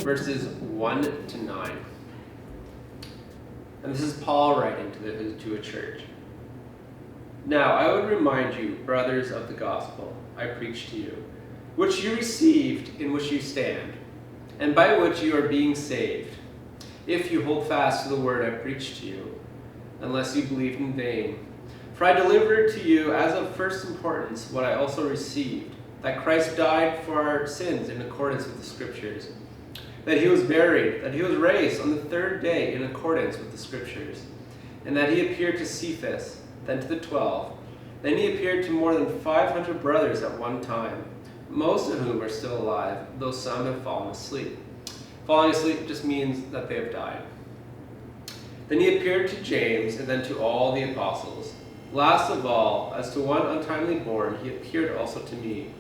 verses 1 to 9. And this is Paul writing to a church. Now I would remind you, brothers, of the gospel I preached to you, which you received, in which you stand, and by which you are being saved, if you hold fast to the word I preached to you, unless you believed in vain. For I delivered to you as of first importance what I also received, that Christ died for our sins in accordance with the Scriptures, that he was buried, that he was raised on the third day in accordance with the Scriptures, and that he appeared to Cephas, then to the 12. Then he appeared to more than 500 brothers at one time, most of whom are still alive, though some have fallen asleep. Falling asleep just means that they have died. Then he appeared to James, and then to all the apostles. Last of all, as to one untimely born, he appeared also to me.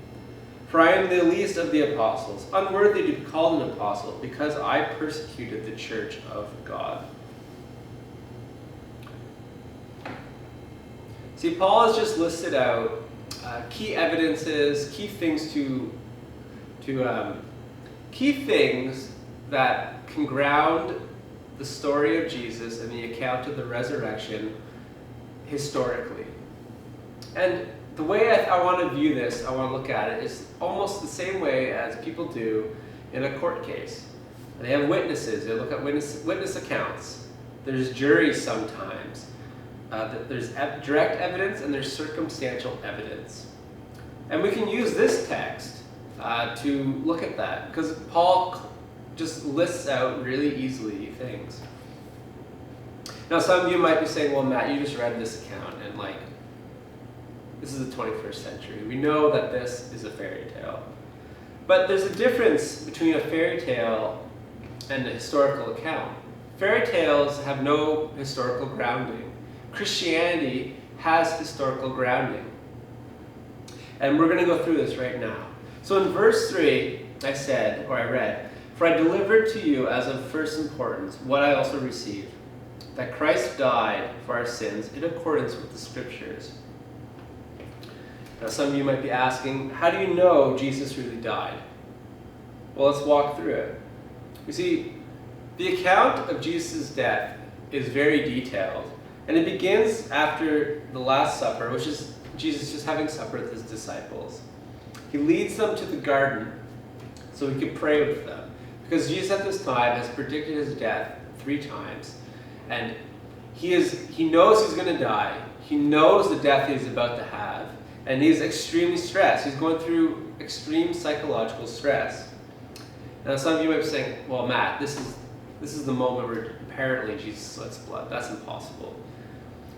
For I am the least of the apostles, unworthy to be called an apostle, because I persecuted the church of God. See, Paul has just listed out key evidences, key things key things that can ground the story of Jesus and the account of the resurrection historically. And the way I want to view this, I want to look at it, is almost the same way as people do in a court case. They have witnesses, they look at witness accounts. There's juries sometimes. There's direct evidence and there's circumstantial evidence. And we can use this text to look at that, because Paul just lists out really easily things. Now some of you might be saying, well, Matt, you just read this account and this is the 21st century. We know that this is a fairy tale. But there's a difference between a fairy tale and a historical account. Fairy tales have no historical grounding. Christianity has historical grounding. And we're going to go through this right now. So in verse 3, I read, for I delivered to you as of first importance what I also received, that Christ died for our sins in accordance with the Scriptures. Now some of you might be asking, how do you know Jesus really died? Well, let's walk through it. You see, the account of Jesus' death is very detailed, and it begins after the Last Supper, which is Jesus just having supper with his disciples. He leads them to the garden so he could pray with them, because Jesus at this time has predicted his death 3 times, and he knows he's going to die. He knows the death he's about to have, and he's extremely stressed. He's going through extreme psychological stress. Now some of you might be saying, well, Matt, this is the moment where apparently Jesus sweats blood. That's impossible.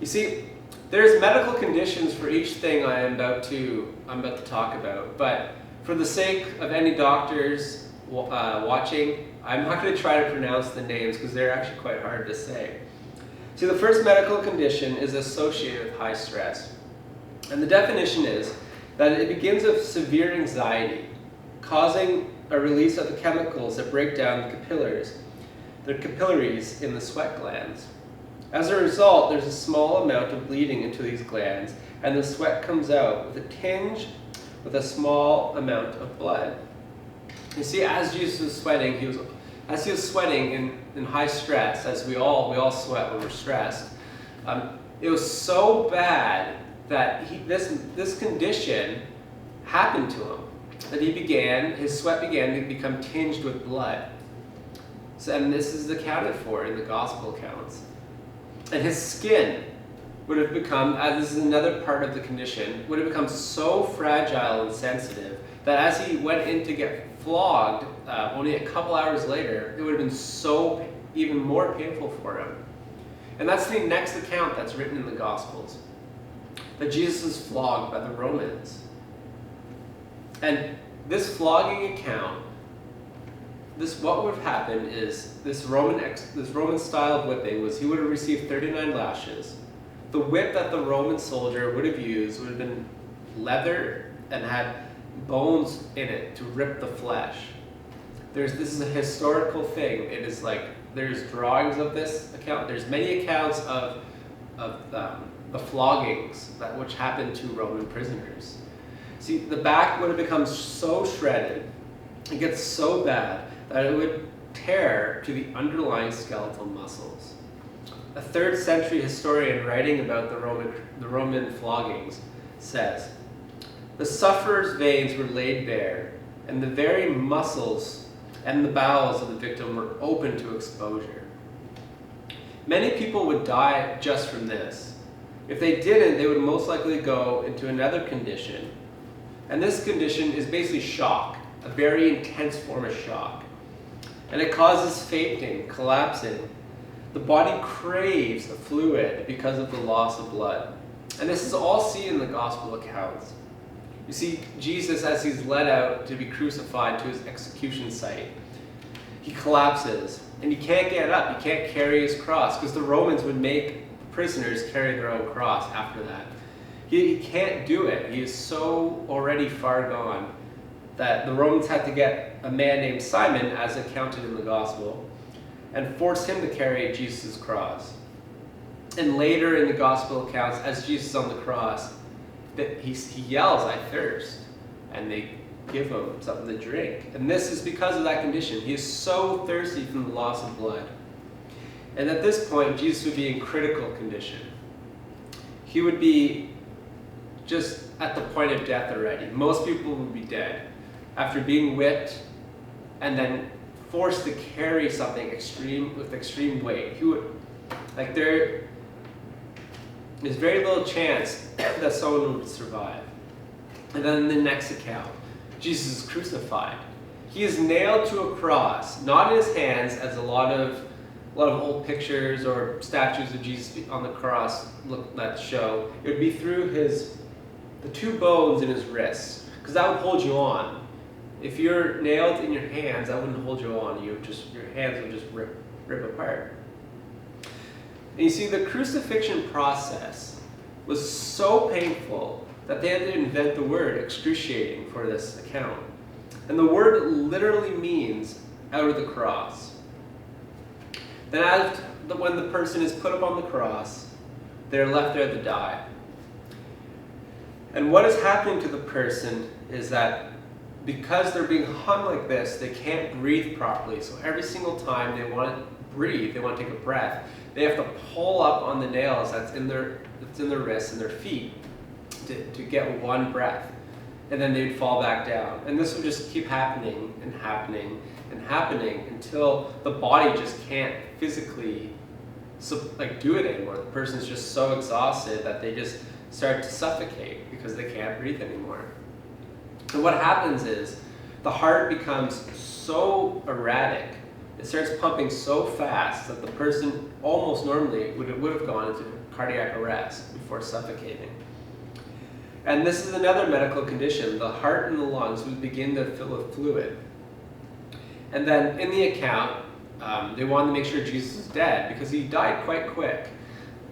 You see, there's medical conditions for each thing I'm about to talk about, but for the sake of any doctors watching, I'm not going to try to pronounce the names because they're actually quite hard to say. See, the first medical condition is associated with high stress. And the definition is that it begins with severe anxiety, causing a release of the chemicals that break down the capillaries in the sweat glands. As a result, there's a small amount of bleeding into these glands, and the sweat comes out with a tinge with a small amount of blood. You see, as Jesus was sweating, he was sweating in high stress, as we all sweat when we're stressed. It was so bad that this condition happened to him, that his sweat began to become tinged with blood. And this is accounted for in the gospel accounts. And his skin would have become, this is another part of the condition, would have become so fragile and sensitive that as he went in to get flogged only a couple hours later, it would have been even more painful for him. And that's the next account that's written in the Gospels, that Jesus was flogged by the Romans. And this flogging account, what would have happened is this Roman style of whipping was he would have received 39 lashes. The whip that the Roman soldier would have used would have been leather and had bones in it to rip the flesh. This is a historical thing. It is there's drawings of this account. There's many accounts of the floggings which happened to Roman prisoners. See, the back would have become so shredded, it gets so bad that it would tear to the underlying skeletal muscles. A 3rd century historian writing about the Roman floggings says, "The sufferer's veins were laid bare, and the very muscles and the bowels of the victim were open to exposure." Many people would die just from this. If they didn't, they would most likely go into another condition. And this condition is basically shock, a very intense form of shock. And it causes fainting, collapsing. The body craves a fluid because of the loss of blood. And this is all seen in the gospel accounts. You see Jesus as he's led out to be crucified to his execution site. He collapses, and he can't get up. He can't carry his cross, because the Romans would make prisoners carry their own cross after that. He can't do it. He is so already far gone that the Romans had to get a man named Simon, as accounted in the gospel, and force him to carry Jesus' cross. And later in the gospel accounts, as Jesus is on the cross, that he yells, "I thirst," and they give him something to drink. And this is because of that condition. He is so thirsty from the loss of blood. And at this point, Jesus would be in critical condition. He would be just at the point of death already. Most people would be dead after being whipped and then forced to carry something with extreme weight. There is very little chance that someone would survive. And then in the next account, Jesus is crucified. He is nailed to a cross, not in his hands, as a lot of old pictures or statues of Jesus on the cross that show. It would be through the 2 bones in his wrists, because that would hold you on. If you're nailed in your hands, that wouldn't hold you on. Your hands would just rip apart. And you see, the crucifixion process was so painful that they had to invent the word excruciating for this account. And the word literally means out of the cross. Then when the person is put up on the cross, they're left there to die. And what is happening to the person is that because they're being hung like this, they can't breathe properly. So every single time they want to breathe, they want to take a breath, they have to pull up on the nails that's in their wrists and their feet to get one breath. And then they'd fall back down. And this would just keep happening and happening and happening until the body just can't physically do it anymore. The person's just so exhausted that they just start to suffocate because they can't breathe anymore. And what happens is the heart becomes so erratic, it starts pumping so fast that the person almost normally would have gone into cardiac arrest before suffocating. And this is another medical condition. The heart and the lungs would begin to fill with fluid. And then in the account, they wanted to make sure Jesus was dead because he died quite quick.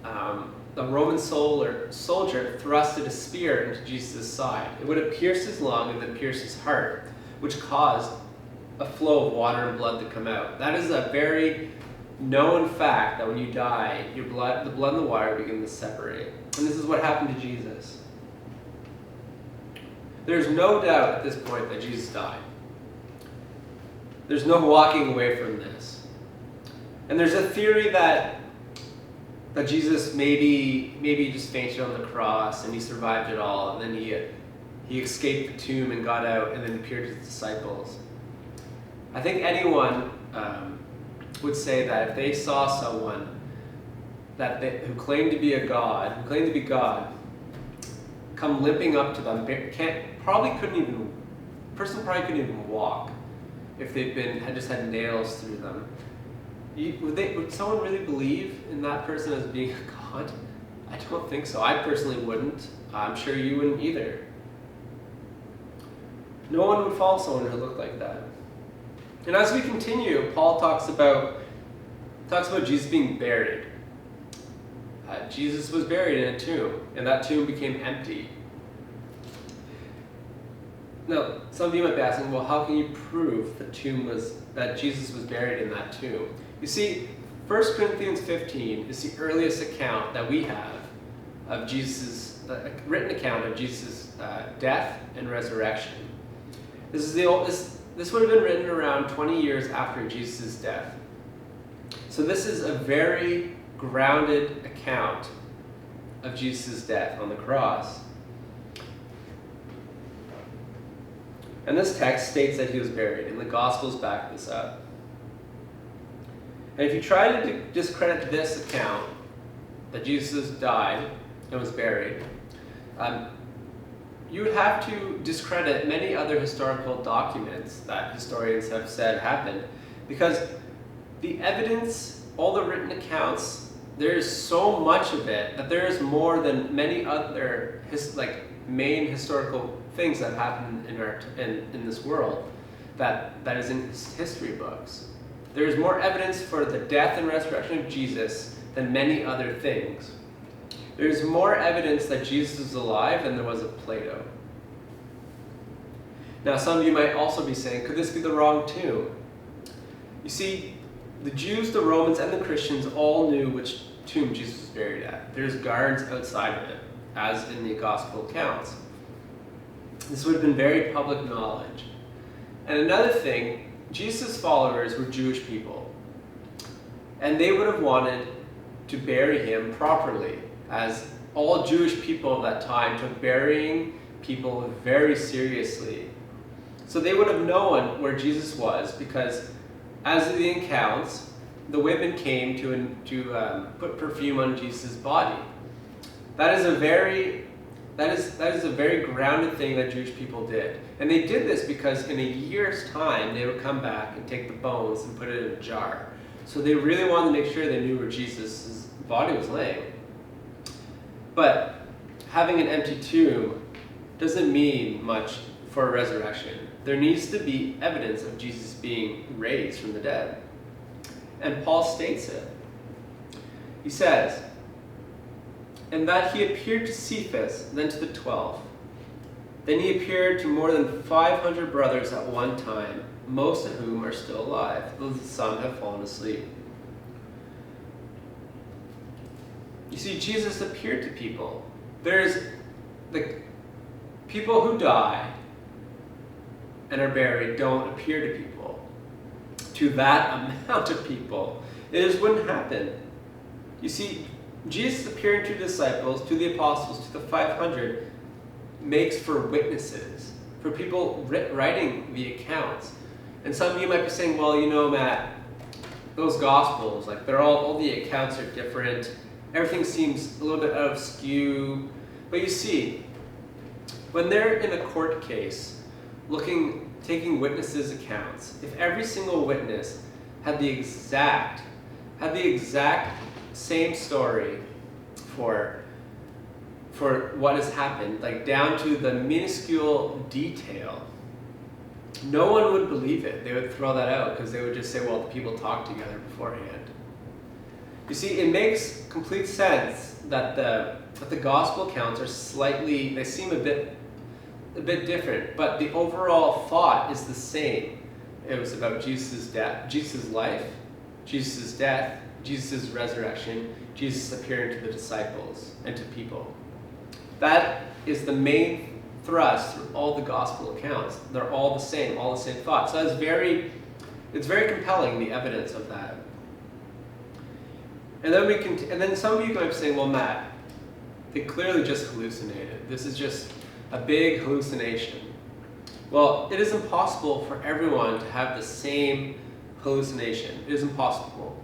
The Roman soldier thrusted a spear into Jesus' side. It would have pierced his lung and then pierced his heart, which caused a flow of water and blood to come out. That is a very known fact that when you die, the blood and the water begin to separate. And this is what happened to Jesus. There's no doubt at this point that Jesus died. There's no walking away from this. And there's a theory that Jesus maybe just fainted on the cross and he survived it all, and then he escaped the tomb and got out and then appeared to his disciples. I think anyone would say that if they saw someone who claimed to be God, come limping up to them, probably couldn't even walk if had just had nails through them. Would someone really believe in that person as being a god? I don't think so. I personally wouldn't. I'm sure you wouldn't either. No one would follow someone who looked like that. And as we continue, Paul talks about Jesus being buried. Jesus was buried in a tomb, and that tomb became empty. Now, some of you might be asking, well, how can you prove that Jesus was buried in that tomb? You see, 1 Corinthians 15 is the earliest account that we have of Jesus, written account of Jesus' death and resurrection. This this would have been written around 20 years after Jesus' death. So this is a very grounded account of Jesus' death on the cross. And this text states that he was buried, and the Gospels back this up. And if you try to discredit this account, that Jesus died and was buried, you would have to discredit many other historical documents that historians have said happened, because the evidence, all the written accounts, there's so much of it that there is more than many other main historical things that happen in this world that is in history books. There is more evidence for the death and resurrection of Jesus than many other things. There's more evidence that Jesus is alive than there was of Plato. Now, some of you might also be saying, could this be the wrong tomb? You see, the Jews, the Romans, and the Christians all knew which tomb Jesus was buried at. There's guards outside of it, as in the gospel accounts. This would have been very public knowledge. And another thing, Jesus' followers were Jewish people, and they would have wanted to bury him properly, as all Jewish people of that time took burying people very seriously. So they would have known where Jesus was, because as of the accounts, the women came to put perfume on Jesus' body. That is a very grounded thing that Jewish people did. And they did this because in a year's time, they would come back and take the bones and put it in a jar. So they really wanted to make sure they knew where Jesus' body was laying. But having an empty tomb doesn't mean much for a resurrection. There needs to be evidence of Jesus being raised from the dead. And Paul states it. He says, and that he appeared to Cephas, then to the 12. Then he appeared to more than 500 brothers at one time, most of whom are still alive, though some have fallen asleep. You see, Jesus appeared to people. There's the people who die and are buried don't appear to people. To that amount of people, it just wouldn't happen. You see, Jesus appearing to the disciples, to the apostles, to the 500, makes for witnesses, for people writing the accounts. And some of you might be saying, well, you know, Matt, those Gospels, they're all the accounts are different. Everything seems a little bit out of skew. But you see, when they're in a court case, taking witnesses' accounts, if every single witness had the exact same story for what has happened, down to the minuscule detail, no one would believe it. They would throw that out because they would just say, well, the people talked together beforehand. You see, it makes complete sense that the gospel accounts they seem a bit different, but the overall thought is the same. It was about Jesus' death, Jesus' life, Jesus' death, Jesus' resurrection, Jesus appearing to the disciples and to people. That is the main thrust through all the gospel accounts. They're all the same thought. So it's very compelling, the evidence of that. And then some of you might be saying, well, Matt, they clearly just hallucinated. This is just a big hallucination. Well, it is impossible for everyone to have the same hallucination. It is impossible.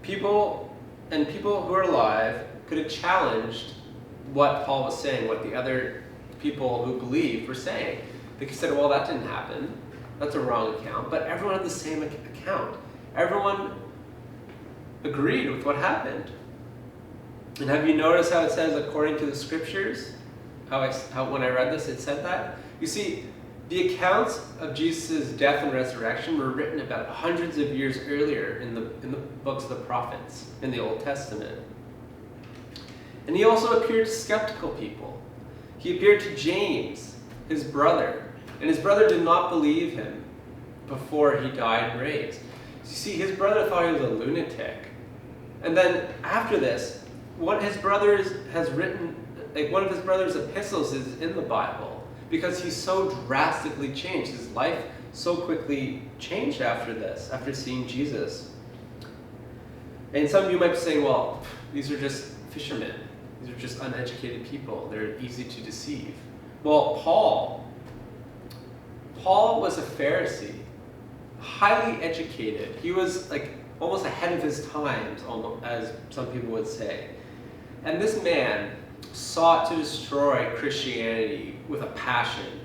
People who are alive could have challenged what Paul was saying, what the other people who believed were saying. They could have said, well, that didn't happen. That's a wrong account. But everyone had the same account. Everyone agreed with what happened. And have you noticed how it says, according to the scriptures? How when I read this, it said that? You see, the accounts of Jesus' death and resurrection were written about hundreds of years earlier in the books of the prophets in the Old Testament. And he also appeared to skeptical people. He appeared to James, his brother, and his brother did not believe him before he died and raised. You see, his brother thought he was a lunatic. And then after this, one of his brothers' epistles is in the Bible. because he so drastically changed. His life so quickly changed after this, after seeing Jesus. And some of you might be saying, well, these are just fishermen. These are just uneducated people. They're easy to deceive. Well, Paul was a Pharisee, highly educated. He was like almost ahead of his times, as some people would say. And this man sought to destroy Christianity with a passion.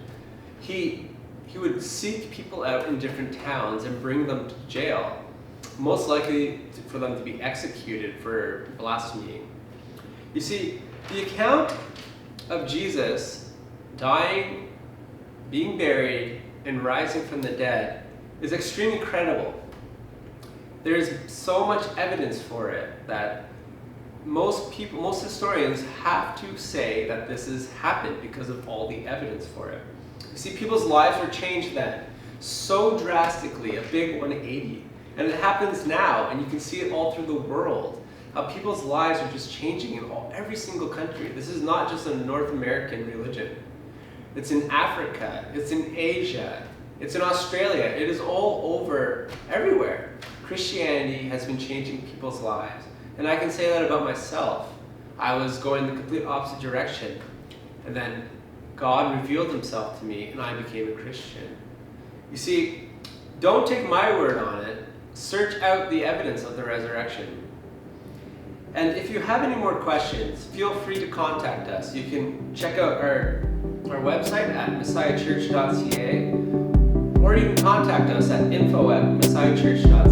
He would seek people out in different towns and bring them to jail, most likely for them to be executed for blaspheming. You see, the account of Jesus dying, being buried, and rising from the dead is extremely credible. There's so much evidence for it that most historians have to say that this has happened because of all the evidence for it. You see, people's lives were changed then so drastically, a big 180. And it happens now, and you can see it all through the world. How people's lives are just changing in every single country. This is not just a North American religion. It's in Africa, it's in Asia, it's in Australia. It is all over, everywhere. Christianity has been changing people's lives. And I can say that about myself. I was going the complete opposite direction. And then God revealed himself to me, and I became a Christian. You see, don't take my word on it. Search out the evidence of the resurrection. And if you have any more questions, feel free to contact us. You can check out our website at messiahchurch.ca, or you can contact us at info@messiahchurch.ca.